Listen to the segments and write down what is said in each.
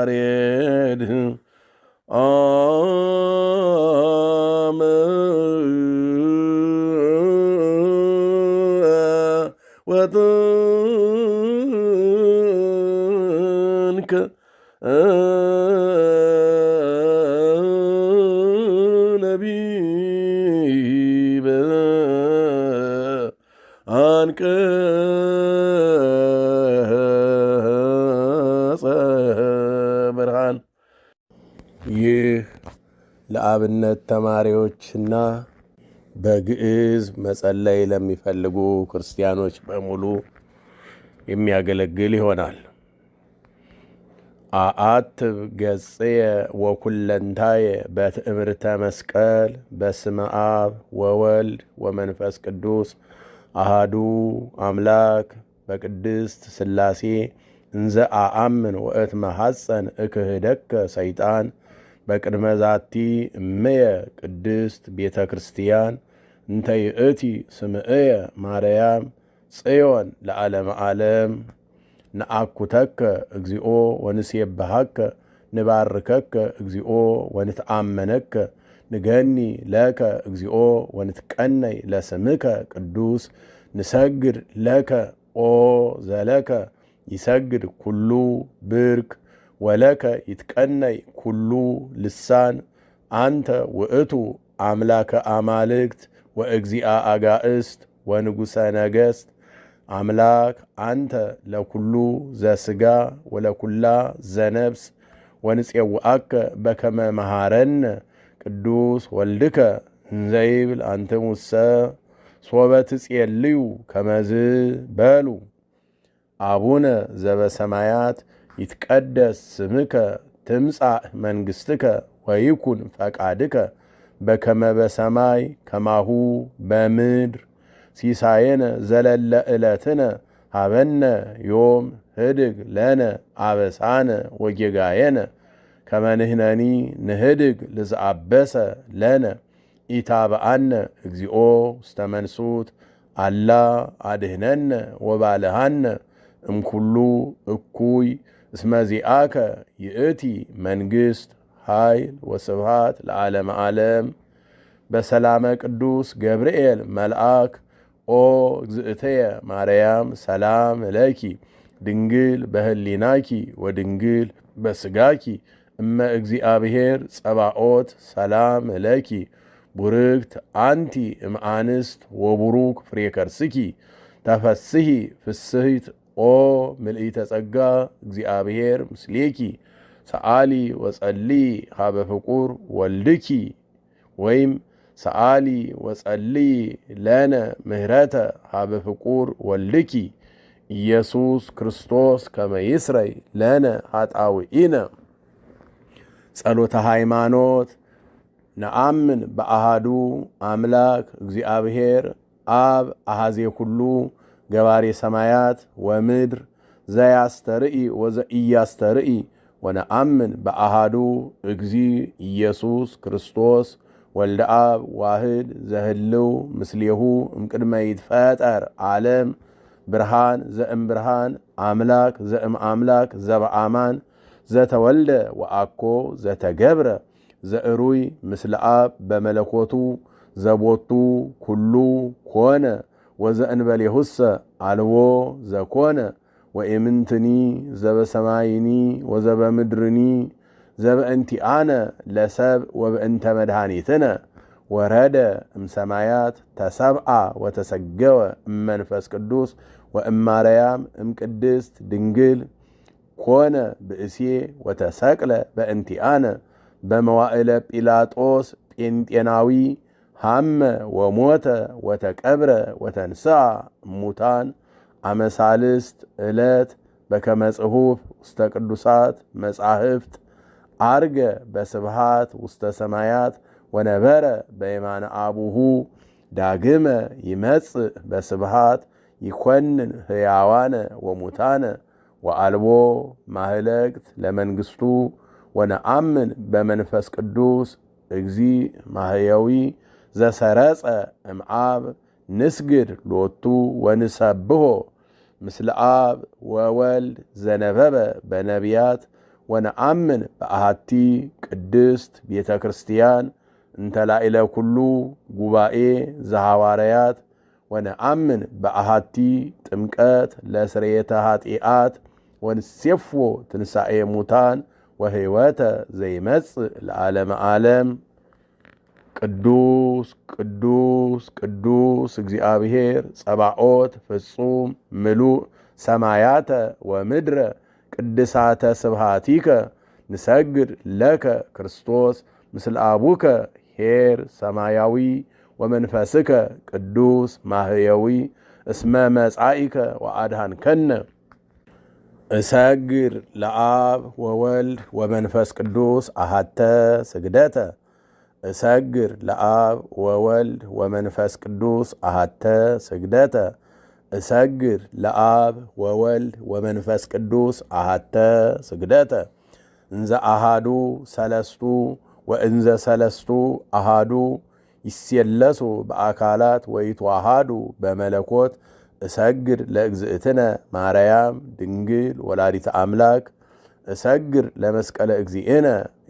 ያሬድ አመ ወጥንከ ነቢበ አንቀጸ ብርሃን። ይህ ለአብነት ተማሪዎችና በግዕዝ መጸለይ ለሚፈልጉ ክርስቲያኖች በሙሉ የሚያገለግል ይሆናል። አአትብ ገጽየ ወኩለንታየ በትእምርተ መስቀል በስመ አብ ወወልድ ወመንፈስ ቅዱስ አሃዱ አምላክ በቅድስት ሥላሴ እንዘ አአምን ወእትመሐፀን እክህደከ ሰይጣን በቅድመ ዛቲ እምየ ቅድስት ቤተ ክርስቲያን እንተ ይእቲ ስምዕየ ማርያም ጽዮን ለዓለመ ዓለም። ነአኩተከ እግዚኦ ወንሴብሐከ ንባርከከ እግዚኦ ወንትአመነከ ንገኒ ለከ እግዚኦ ወንትቀነይ ለስምከ ቅዱስ ንሰግድ ለከ ኦ ዘለከ ይሰግድ ኩሉ ብርክ ወለከ ይትቀነይ ኩሉ ልሳን አንተ ውእቱ አምላከ አማልክት ወእግዚአ አጋእስት ወንጉሰ ነገሥት አምላክ አንተ ለኩሉ ዘሥጋ ወለኩላ ዘነብስ ወንፄውዐከ በከመ መሃረነ ቅዱስ ወልድከ እንዘይብል አንትሙሰ ሶበ ትጼልዩ ከመዝ በሉ አቡነ ዘበሰማያት ይትቀደስ ስምከ ትምጻእ መንግሥትከ ወይኩን ፈቃድከ በከመ በሰማይ ከማሁ በምድር ሲሳየነ ዘለለ ዕለትነ ሀበነ ዮም ህድግ ለነ አበሳነ ወጌጋየነ ከመ ንሕነኒ ንህድግ ልዝአበሰ ለነ ኢታብአነ እግዚኦ ውስተ መንሱት አላ አድኅነነ ወባልሃነ እምኩሉ እኩይ እስመ ዚአከ ይእቲ መንግሥት ኃይል ወስብሃት ለዓለመ ዓለም። በሰላመ ቅዱስ ገብርኤል መልአክ ኦ እግዝእትየ ማርያም ሰላም ለኪ ድንግል በህሊናኪ ወድንግል በስጋኪ እመ እግዚአብሔር ጸባኦት ሰላም ለኪ ቡርክት አንቲ እምአንስት ወቡሩክ ፍሬ ከርስኪ ተፈስሒ ፍስሕት ኦ ምልኢተ ጸጋ እግዚአብሔር ምስሌኪ ሰአሊ ወጸሊ ሀበ ፍቁር ወልድኪ ወይም ሰአሊ ወጸሊ ለነ ምህረተ ሀበ ፍቁር ወልድኪ ኢየሱስ ክርስቶስ ከመ ይስረይ ለነ ኃጣውኢነ። ጸሎተ ሃይማኖት። ነአምን በአሃዱ አምላክ እግዚአብሔር አብ አሃዜ ኩሉ ገባሬ ሰማያት ወምድር ዘያስተርኢ ወዘኢያስተርኢ ወነአምን በአሃዱ እግዚ ኢየሱስ ክርስቶስ ወልደ አብ ዋህድ ዘህልው ምስሌሁ እምቅድመ ይትፈጠር ዓለም ብርሃን ዘእም ብርሃን አምላክ ዘእም አምላክ ዘበአማን ዘተወልደ ወአኮ ዘተገብረ ዘእሩይ ምስለ አብ በመለኮቱ ዘቦቱ ኩሉ ኮነ ወዘእንበሌሁሰ አልቦ ዘኮነ ወኢምንትኒ ዘበሰማይኒ ወዘበምድርኒ ዘበእንቲአነ ለሰብ ወበእንተ መድኃኒትነ ወረደ እምሰማያት ተሰብአ ወተሰገወ እመንፈስ ቅዱስ ወእማርያም እምቅድስት ድንግል ኮነ ብእሴ ወተሰቅለ በእንቲአነ በመዋዕለ ጲላጦስ ጴንጤናዊ ሃመ ወሞተ ወተቀብረ ወተንሥአ እሙታን አመሳልስት ዕለት በከመ ጽሑፍ ውስተ ቅዱሳት መጻሕፍት አርገ በስብሃት ውስተ ሰማያት ወነበረ በየማነ አቡሁ ዳግመ ይመጽእ በስብሃት ይኮንን ሕያዋነ ወሙታነ ወአልቦ ማህለቅት ለመንግሥቱ ወነአምን በመንፈስ ቅዱስ እግዚ ማህያዊ ዘሰረጸ እምአብ ንስግድ ሎቱ ወንሰብሖ ምስለ አብ ወወልድ ዘነበበ በነቢያት ወነአምን በአሃቲ ቅድስት ቤተ ክርስቲያን እንተላኢለ ኩሉ ጉባኤ ዘሐዋርያት ወነአምን በአሃቲ ጥምቀት ለስርየተ ኃጢአት ወንሴፎ ትንሣኤ ሙታን ወሕይወተ ዘይመጽእ ለዓለመ ዓለም። ቅዱስ ቅዱስ ቅዱስ እግዚአብሔር ጸባኦት ፍጹም ምሉእ ሰማያተ ወምድረ ቅድሳተ ስብሃቲከ ንሰግድ ለከ ክርስቶስ ምስለ አቡከ ኄር ሰማያዊ ወመንፈስከ ቅዱስ ማህየዊ እስመ መጻኢከ ወአድኃንከነ። እሰግድ ለአብ ወወልድ ወመንፈስ ቅዱስ አሐተ ስግደተ። እሰግድ ለአብ ወወልድ ወመንፈስ ቅዱስ አሐተ ስግደተ። እሰግድ ለአብ ወወልድ ወመንፈስ ቅዱስ አሐተ ስግደተ። እንዘ አሃዱ ሰለስቱ ወእንዘ ሰለስቱ አሃዱ ይሴለሱ በአካላት ወይትዋሃዱ በመለኮት እሰግድ ለእግዝእትነ ማርያም ድንግል ወላዲተ አምላክ። እሰግድ ለመስቀለ እግዚእነ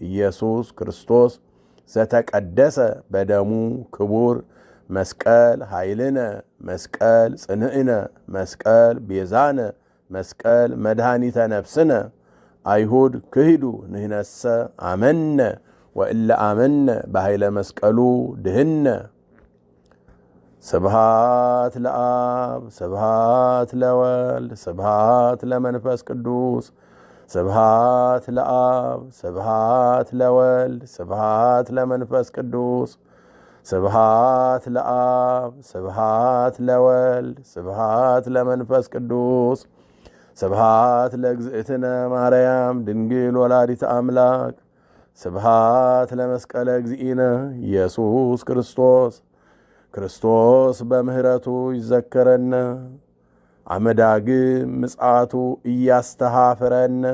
ኢየሱስ ክርስቶስ ዘተቀደሰ በደሙ ክቡር። መስቀል ኃይልነ፣ መስቀል ጽንዕነ፣ መስቀል ቤዛነ፣ መስቀል መድኃኒተ ነፍስነ። አይሁድ ክሂዱ ንሕነሰ አመነ ወእለ አመነ በኃይለ መስቀሉ ድህነ። ስብሃት ለአብ ስብሃት ለወልድ ስብሃት ለመንፈስ ቅዱስ ስብሃት ለአብ ስብሃት ለወልድ ስብሃት ለመንፈስ ቅዱስ ስብሃት ለአብ ስብሃት ለወልድ ስብሃት ለመንፈስ ቅዱስ ስብሃት ለእግዝእትነ ማርያም ድንግል ወላዲተ አምላክ ስብሃት ለመስቀለ እግዚእነ ኢየሱስ ክርስቶስ። ክርስቶስ በምህረቱ ይዘከረነ አመዳግም ምጽአቱ እያስተሃፍረነ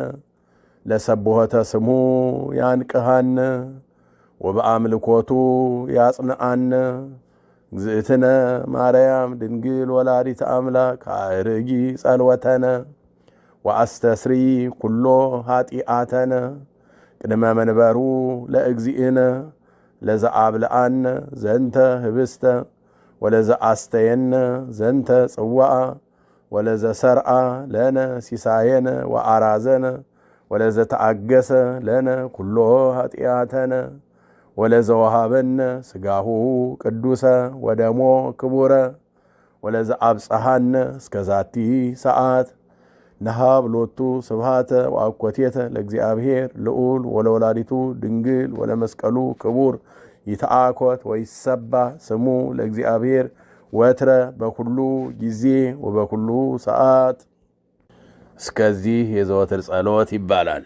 ለሰብሖተ ስሙ ያንቅሃነ ወበአምልኮቱ ያጽንዓነ። እግዝእትነ ማርያም ድንግል ወላዲተ አምላክ አርጊ ጸልወተነ ወአስተስሪ ኩሎ ኃጢአተነ ቅድመ መንበሩ ለእግዚእነ ለዘአብልአነ ዘንተ ህብስተ ወለዘአስተየነ ዘንተ ጽዋዓ ወለዘሰርአ ለነ ሲሳየነ ወአራዘነ ወለዘተአገሰ ለነ ኩሎ ኃጢአተነ ወለዘወሃበነ ስጋሁ ቅዱሰ ወደሞ ክቡረ ወለዘአብጽሐነ እስከዛቲ ሰዓት። ነሃብ ሎቱ ስብሃተ ወአኮቴተ ለእግዚአብሔር ልዑል ወለወላዲቱ ድንግል ወለመስቀሉ ክቡር። ይትአኮት ወይሰባ ስሙ ለእግዚአብሔር ወትረ በኩሉ ጊዜ ወበኩሉ ሰዓት። እስከዚህ የዘወትር ጸሎት ይባላል።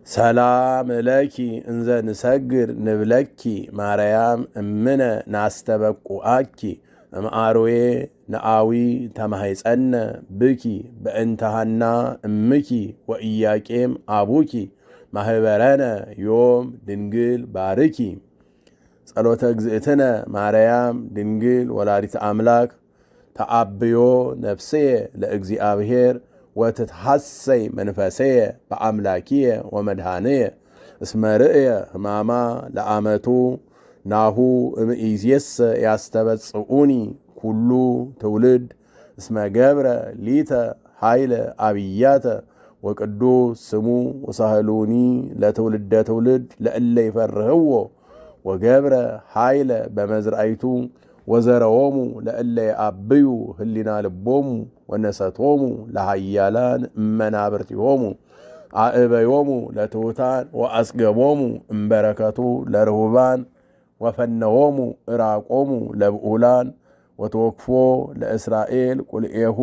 ሰላም እለኪ እንዘ ንሰግድ ንብለኪ ማርያም እምነ ናስተበቁአኪ እምአርዌ ነአዊ ተማሕፀነ ብኪ በእንተሃና እምኪ ወኢያቄም አቡኪ ማህበረነ ዮም ድንግል ባርኪ። ጸሎተ እግዝእትነ ማርያም ድንግል ወላዲተ አምላክ ተአብዮ ነፍስየ ለእግዚአብሔር ወትትሐሰይ መንፈሰየ በአምላኪየ ወመድኃነየ እስመ ርእየ ሕማማ ለአመቱ ናሁ እምይእዜሰ ያስተበጽኡኒ ኩሉ ትውልድ እስመ ገብረ ሊተ ኃይለ አብያተ ወቅዱስ ስሙ ወሳህሉኒ ለትውልደ ትውልድ ለእለ ይፈርህዎ ወገብረ ኃይለ በመዝራይቱ ወዘረዎሙ ለእለ የአብዩ ህሊና ልቦሙ ወነሰቶሙ ለሃያላን እመናብርቲሆሙ አእበዮሙ ለትሑታን ወአስገቦሙ እምበረከቱ ለርሁባን ወፈነዎሙ እራቆሙ ለብዑላን ወተወክፎ ለእስራኤል ቁልኤሁ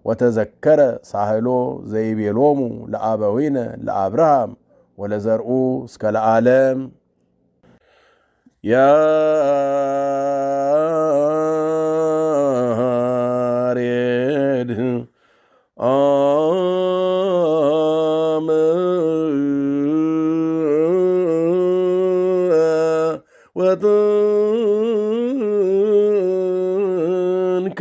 ወተዘከረ ሳህሎ ዘይቤሎሙ ለአበዊነ ለአብርሃም ወለዘርኡ እስከ ለዓለም። ያሬድ አመ ወጥንከ